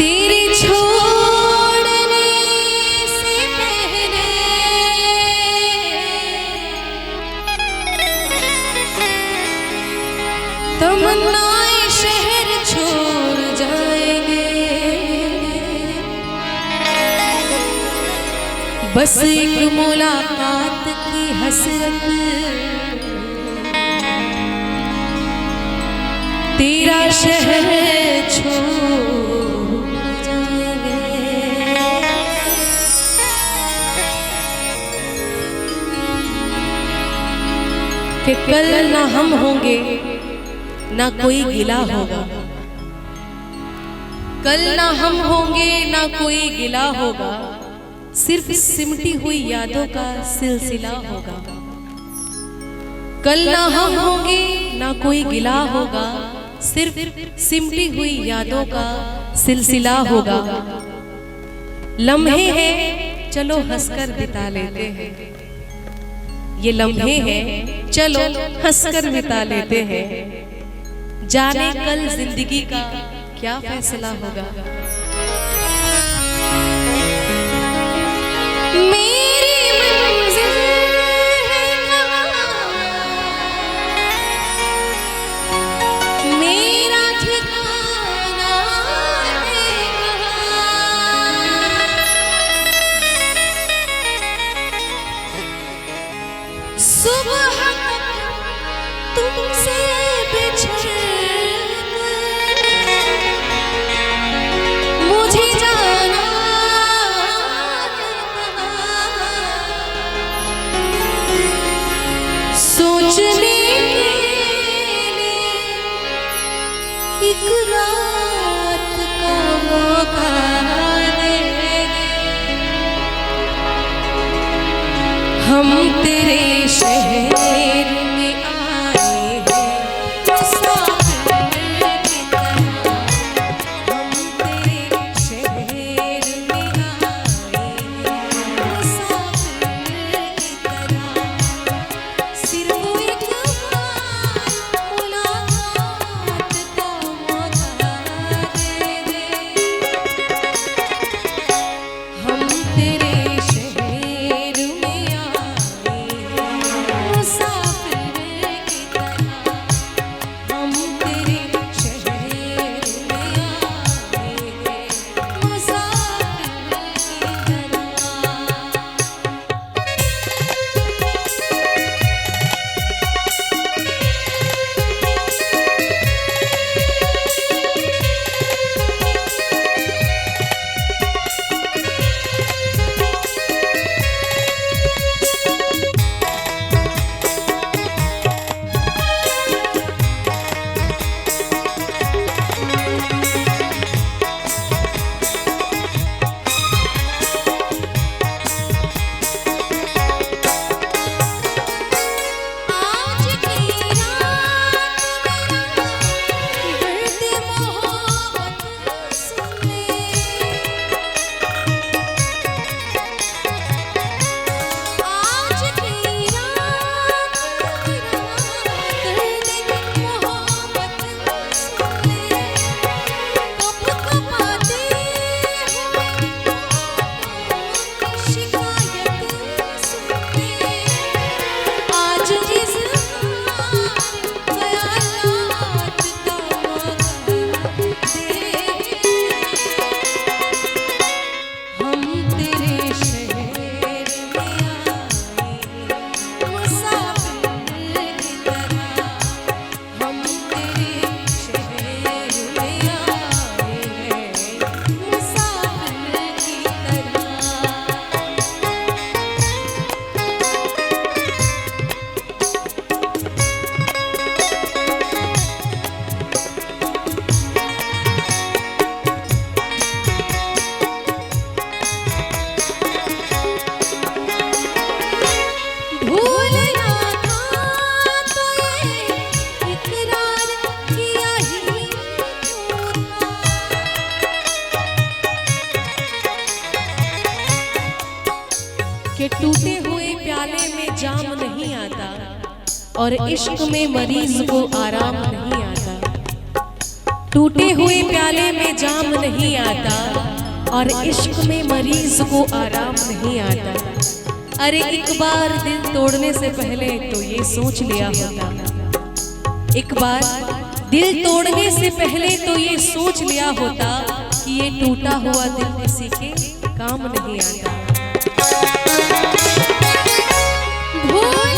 तेरे छोड़ने से पहले तमन्नाएं शहर छोड़ जाएंगे। बस एक मुलाकात की हसरत तेरा शहर छोड़ जाएंगे। कि कल ना हम होंगे ना कोई गिला होगा, कल ना हम होंगे ना कोई गिला होगा, सिर्फ सिमटी हुई यादों का सिलसिला होगा। कल ना हम होंगे ना कोई गिला होगा, सिर्फ सिमटी हुई यादों का सिलसिला होगा। लम्हे हैं चलो हंसकर बिता लेते हैं, ये लम्हे हैं चलो हंसकर बिता लेते हैं। जाने कल जिंदगी का क्या फैसला होगा। मेरी मंजिल है कहाँ, मेरा ठिकाना है कहाँ। सुबह तुमसे बिछड़ मुझे जाना सोचने के लिए एक रात का मौका दे दे। हम तेरे शहर में आए हैं मुसाफिर की तरह। हम तेरे शहर में आए हैं मुसाफिर की तरह। सिर्फ एक बार मुलाकात का मौका दे दे। हम तेरे शहर में आए हैं मुसाफिर की तरह। हम तेरे शहर में आए हैं मुसाफिर की आज की रात मेरा दर्द मोहब्बत सुन ले। आज की रात मेरा दर्द मोहब्बत सुन ले। कब कब आते हुए शिकायत सुन ले। आज इस ख्यालात का मौका दे। हम तेरे शहर में आए मुसाफिर की तरह। हम तेरे शहर में आए हैं मुसाफिर की तरह। भूलना था तो ये इकरार किया ही क्यों था। कि टूटे हुए प्याले में जाम नहीं आता और इश्क में मरीज को आराम नहीं आता। टूटे हुए प्याले में जाम नहीं आता आता और इश्क में मरीज को आराम नहीं आता। अरे एक बार दिल तोड़ने से पहले तो ये सोच लिया होता, एक बार दिल तोड़ने से पहले तो ये सोच लिया होता कि ये टूटा हुआ दिल किसी के काम नहीं आता। भूल